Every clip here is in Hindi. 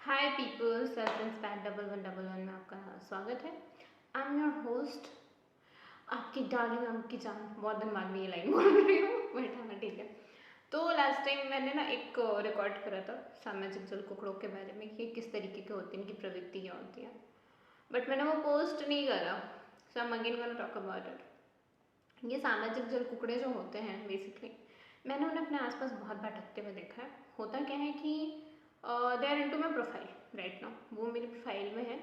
हाय पीपल, सेल्फ इंस्पायर 1111 में आपका स्वागत है। आई एम योर होस्ट, आपकी डार्लिंग, आपकी जान। बहुत दिन बाद में ये लाइन बोल रही हूँ बट हाँ ठीक है। तो लास्ट टाइम मैंने ना एक रिकॉर्ड करा था सामाजिक जल कुकड़ों के बारे में कि किस तरीके के होते हैं, इनकी प्रवृत्ति क्या होती है, बट मैंने वो पोस्ट नहीं करा। So I am again gonna talk about it. ये सामाजिक जल कुकड़े जो होते हैं बेसिकली, मैंने उन्हें अपने आसपास बहुत भटकते हुए देखा है। होता क्या है कि they are into my profile right now, वो मेरी प्रोफाइल में है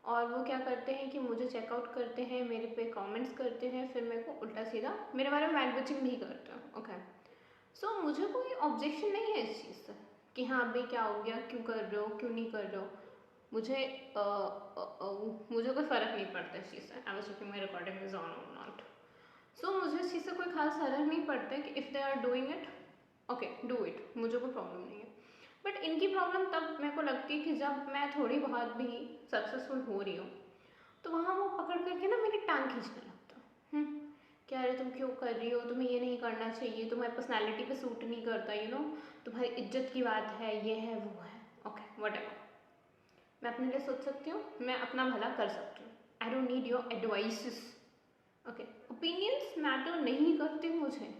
और वो क्या करते हैं कि मुझे चेकआउट करते हैं, मेरे पे कमेंट्स करते हैं, फिर मेरे को उल्टा सीधा मेरे बारे में मैगबिचिंग भी करते हैं। ओके, सो मुझे कोई ऑब्जेक्शन नहीं है इस चीज़ से कि हाँ भाई क्या हो गया, क्यों कर रहे हो, क्यों नहीं कर रहे हो। मुझे मुझे कोई फ़र्क नहीं पड़ता इस चीज़ से। I was checking my recording is on और नॉट। सो मुझे इस चीज़ से कोई खास फर्क नहीं पड़ता कि if they are doing it, okay do it, मुझे कोई प्रॉब्लम नहीं है। बट इनकी प्रॉब्लम तब मेरे को लगती है कि जब मैं थोड़ी बहुत भी सक्सेसफुल हो रही हूँ तो वहाँ वो पकड़ करके ना मेरी टांग खींचने लगता। क्या रे तुम क्यों कर रही हो, तुम्हें ये नहीं करना चाहिए, तुम्हारी पर्सनैलिटी पे सूट नहीं करता, तुम्हारी इज्जत की बात है, ये है वो है। ओके वट एवर, मैं अपने लिए सोच सकती हूँ, मैं अपना भला कर सकती हूँ। I don't need your advices. Okay, opinions matter नहीं करते मुझे।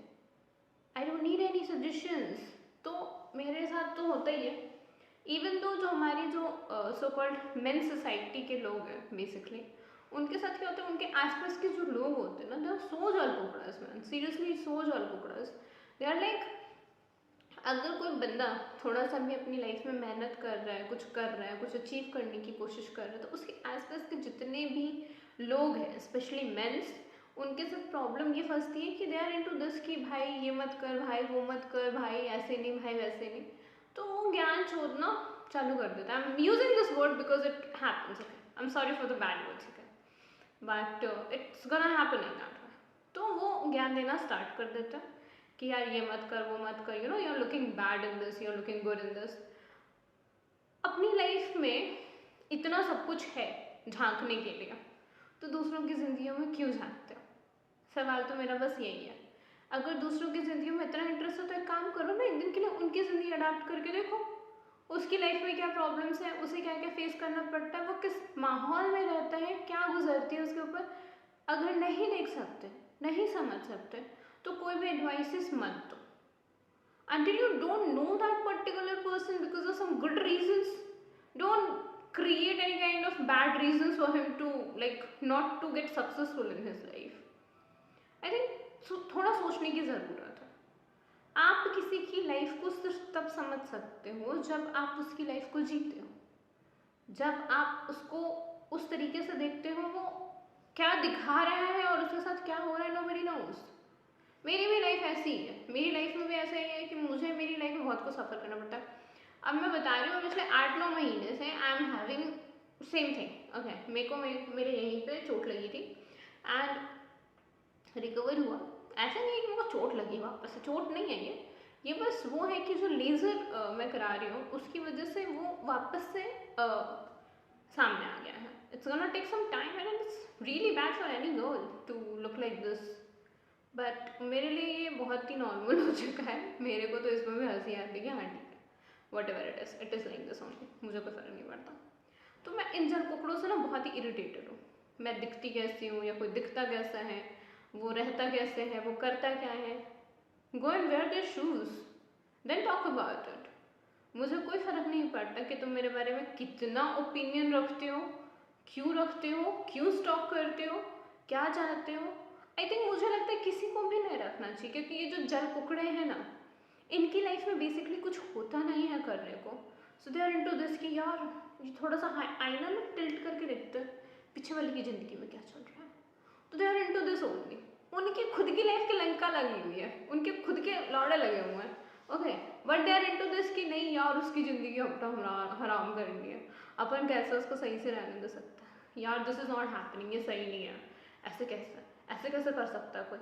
I don't need any suggestions. तो मेरे साथ तो होता ही है। इवन दो जो हमारी जो सो कॉल्ड मेन सोसाइटी के लोग हैं बेसिकली, उनके साथ क्या होता है, उनके आसपास के जो लोग होते हैं ना, दे आर सो जलकुकड़ास मैन, सीरियसली सो जलकुकड़ास। दे आर लाइक, अगर कोई बंदा थोड़ा सा भी अपनी लाइफ में मेहनत कर रहा है, कुछ कर रहा है, कुछ अचीव करने की कोशिश कर रहा है, तो उसके आसपास के जितने भी लोग हैं स्पेशली मेंस, उनके साथ प्रॉब्लम ये फंसती है कि दे आर इनटू दिस कि भाई ये मत कर, भाई वो मत कर, भाई ऐसे नहीं, भाई वैसे नहीं। तो वो ज्ञान छोड़ना चालू कर देता है। आई am using this word because it happens, okay, I am sorry for the bad words, okay, but it's gonna happen in that way. तो वो ज्ञान देना स्टार्ट कर देता है कि यार ये मत कर, वो मत कर, you are looking bad in this, you are looking good in this. अपनी लाइफ में इतना सब कुछ है झांकने के लिए, तो दूसरों की जिंदगियों में क्यों झांकते हो? सवाल तो मेरा बस यही है। अगर दूसरों की जिंदगी में इतना इंटरेस्ट है तो एक काम करो ना, एक दिन के लिए उनकी जिंदगी अडाप्ट करके देखो। उसकी लाइफ में क्या प्रॉब्लम्स है, उसे क्या क्या फेस करना पड़ता है, वो किस माहौल में रहता है, क्या गुजरती है उसके ऊपर। अगर नहीं देख सकते, नहीं समझ सकते, तो कोई भी एडवाइसेस मत दो until you don't know that particular person because of some good reasons. Don't create any kind of bad reasons for him to like not to get successful in his life. I think थोड़ा सोचने की ज़रूरत है। आप किसी की लाइफ को सिर्फ तब समझ सकते हो जब आप उसकी लाइफ को जीते हो, जब आप उसको उस तरीके से देखते हो वो क्या दिखा रहा है और उसके साथ क्या हो रहा है, nobody knows। मेरी भी लाइफ ऐसी ही है, मेरी लाइफ में भी ऐसा ही है कि मुझे मेरी लाइफ में बहुत कुछ सफ़र करना पड़ता है। अब मैं बता रही हूँ, पिछले 8-9 महीने से I am having same thing. Okay, मेरे को मेरे यहीं पे चोट लगी थी एंड रिकवर हुआ। ऐसा नहीं है कि मेरे को चोट लगी वापस से, चोट नहीं है ये बस वो है कि जो लेज़र मैं करा रही हूँ उसकी वजह से वो वापस से सामने आ गया है। It's gonna take some time and it's really bad for any girl to look like this, but मेरे लिए ये बहुत ही नॉर्मल हो चुका है। मेरे को तो इसमें भी हंसी आती है कि हाँ ठीक है, what ever it is like this only, मुझे कोई फ़र्क नहीं पड़ता। तो मैं इन जलकुकड़ों से ना बहुत ही इरिटेटेड हूँ। मैं दिखती कैसी हूँ या कोई दिखता कैसा है, वो रहता कैसे है, वो करता क्या है, go and wear their shoes, then talk about it. मुझे कोई फ़र्क नहीं पड़ता कि तुम मेरे बारे में कितना ओपिनियन रखते हो, क्यों रखते हो, क्यों स्टॉक करते हो, क्या चाहते हो। आई थिंक मुझे लगता है किसी को भी नहीं रखना चाहिए, क्योंकि ये जो जल कुकड़े हैं ना, इनकी लाइफ में बेसिकली कुछ होता नहीं है करने को। सो दे आर इनटू दिस कि यार ये थोड़ा सा आईना में टिल्ट करके देखते हैं पीछे वाले की ज़िंदगी में क्या चल रहा है, तो they are into this only. उनकी खुद की लाइफ की लंका लगी हुई है, उनके खुद के लौड़े लगे हुए हैं। Okay, but they are into this कि नहीं यार उसकी ज़िंदगी अपना हराम करनी है, अपन कैसे उसको सही से रहने दे सकता है, यार दिस इज़ नॉट हैपनिंग, ये सही नहीं है, ऐसे कैसे कर सकता है कोई।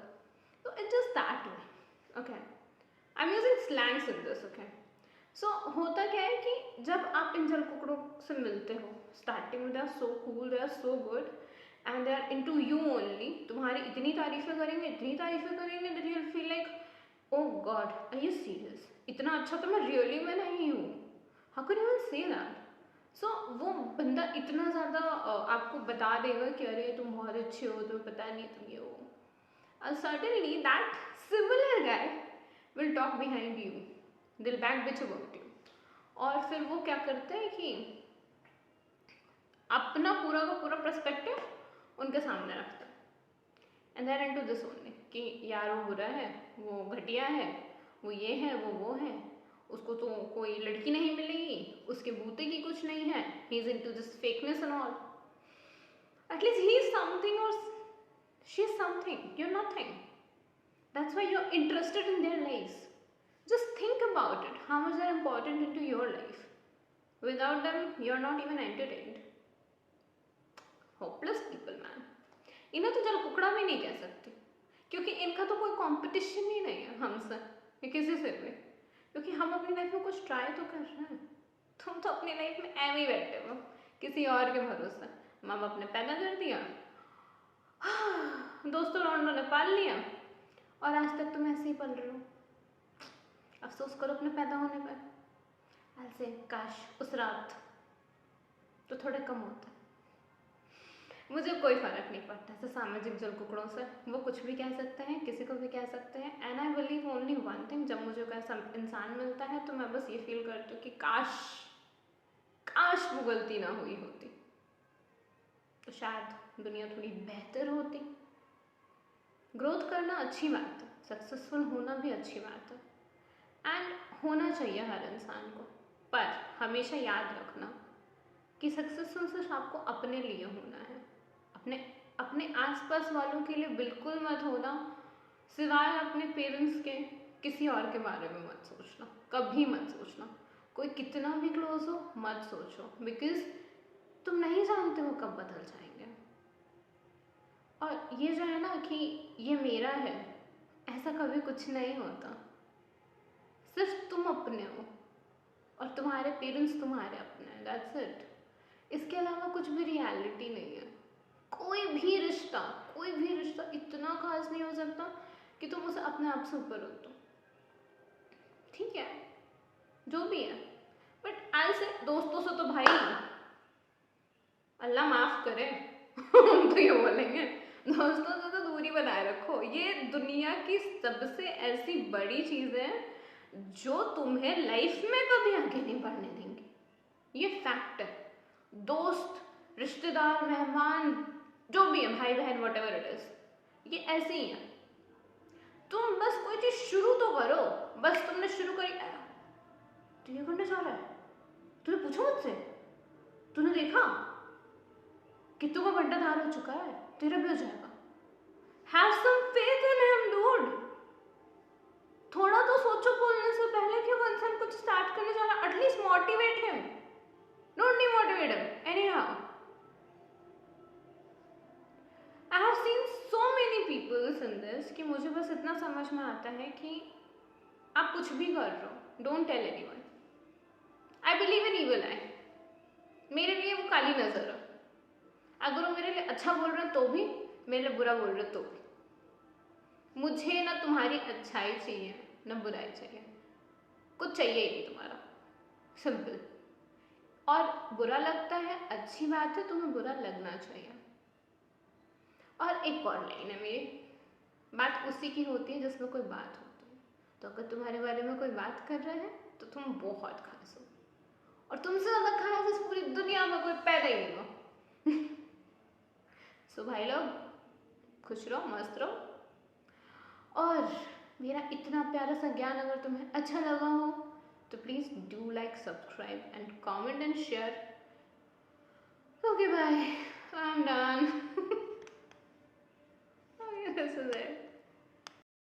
तो it's just that way. Okay, I am using slangs in this. Okay, so होता क्या है कि जब आप इन जल कुकड़ों से मिलते हो स्टार्टिंग में, they are so cool, they are so good and they are into you only. तुम्हारी इतनी तारीफ़ें करेंगे, इतनी तारीफ़ें करेंगे that you will feel like oh God are you serious, इतना अच्छा तो मैं रियली में नहीं हूँ, how can you say that. So वो बंदा इतना ज़्यादा आपको बता देगा कि अरे तुम बहुत अच्छे हो, तुम्हें पता नहीं तुम ये हो, and suddenly that similar guy will talk behind you, they'll back bitch about you. और फिर वो क्या करते हैं कि अपना पूरा का पूरा पर्सपेक्टिव उनके सामने रखता है, and they're into this only कि यार वो बुरा है, वो घटिया है, वो ये है, वो है, उसको तो कोई लड़की नहीं मिलेगी, उसके बूते की कुछ नहीं है, he is into this fakeness and all. At least he is something और she is something, you are nothing. That's why you're interested in their lives. Just think about it, how much they're important into your life. Without them, you're not even entertained. Hopeless people, man. इन्हें तो चल कुकड़ा भी नहीं कह सकते, क्योंकि इनका तो कोई कंपटीशन ही नहीं है हमसे या किसी से भी, क्योंकि हम अपनी लाइफ में कुछ ट्राई तो कर रहे हैं. तुम तो अपनी लाइफ में ऐसे ही बैठे हो किसी और के भरोसे. माँ बाप ने पैदा कर दिया, दोस्तों लौंडों ने पाल लिया, और आज तक तुम ऐसे ही पल रहे हो. अफसोस करो अपने पैदा होने पर. ऐसे काश उस रात तो थोड़े कम होता. मुझे कोई फर्क नहीं पड़ता ऐसे सामाजिक जल कुकड़ों से. वो कुछ भी कह सकते हैं, किसी को भी कह सकते हैं. And I believe only one thing, जब मुझे कोई ऐसा इंसान मिलता है तो मैं बस ये फील करती हूँ कि काश काश वो गलती ना हुई होती तो शायद दुनिया थोड़ी बेहतर होती. ग्रोथ करना अच्छी बात है, सक्सेसफुल होना भी अच्छी बात है, एंड होना चाहिए हर इंसान को. पर हमेशा याद रखना कि सक्सेसफुल सिर्फ आपको अपने लिए होना है, अपने अपने आसपास वालों के लिए बिल्कुल मत होना. सिवाय अपने पेरेंट्स के किसी और के बारे में मत सोचना, कभी मत सोचना. कोई कितना भी क्लोज हो मत सोचो, बिकॉज तुम नहीं जानते वो कब बदल जाएंगे. और ये जो है ना कि ये मेरा है, ऐसा कभी कुछ नहीं होता. सिर्फ तुम अपने हो और तुम्हारे पेरेंट्स तुम्हारे अपने हैं, दैट्स इट. इसके अलावा कुछ भी रियलिटी नहीं है. कोई भी रिश्ता इतना खास नहीं हो सकता कि तुम उसे अपने आप से ऊपर हो. तो ठीक है जो भी है, बट आई से दोस्तों से तो भाई अल्लाह माफ करे हम तो ये बोलेंगे, दोस्तों से तो दूरी बनाए रखो. ये दुनिया की सबसे ऐसी बड़ी चीज़ है जो तुम्हें लाइफ में कभी आगे नहीं बढ़ने देंगे. ये फैक्ट है. दोस्त, रिश्तेदार, मेहमान, जो भी है, भाई बहन, वट एवर इट इज, ये ऐसे ही है. तुम बस कोई चीज शुरू तो करो. बस तुमने शुरू करी, तो ये करने जा रहा है, तूने पूछा मुझसे, तूने देखा कितनों का बंटा धार हो चुका है, तेरा भी हो जाएगा. Have some faith in him, dude. थोड़ा तो सोचो बोलने से पहले कि वो इंसान कुछ स्टार्ट करने जा रहा है. At least motivate him, don't demotivate him. Anyhow, I have seen so many people in this कि मुझे बस इतना समझ में आता है कि आप कुछ भी कर रहे हो, don't tell anyone. I believe in evil eye. मेरे लिए वो काली नजर है. अगर वो मेरे लिए अच्छा बोल रहे हैं तो भी, मेरे लिए बुरा बोल रहे तो भी. मुझे ना तुम्हारी अच्छाई चाहिए ना बुराई चाहिए, कुछ चाहिए ही नहीं तुम्हारा. सिंपल. और बुरा लगता है, अच्छी बात है, तुम्हें बुरा लगना चाहिए. और एक और लाइन है मेरी, बात उसी की होती है जिसमें कोई बात होती है. तो अगर तुम्हारे बारे में कोई बात कर रहा है तो तुम बहुत खास हो, और तुमसे ज़्यादा खास इस पूरी दुनिया में कोई पैदा ही नहीं हो. सो भाई लोग खुश रहो, मस्त रहो. और मेरा इतना प्यारा सा ज्ञान अगर तुम्हें अच्छा लगा हो तो please do like, subscribe and comment and share. Okay bye, I am done.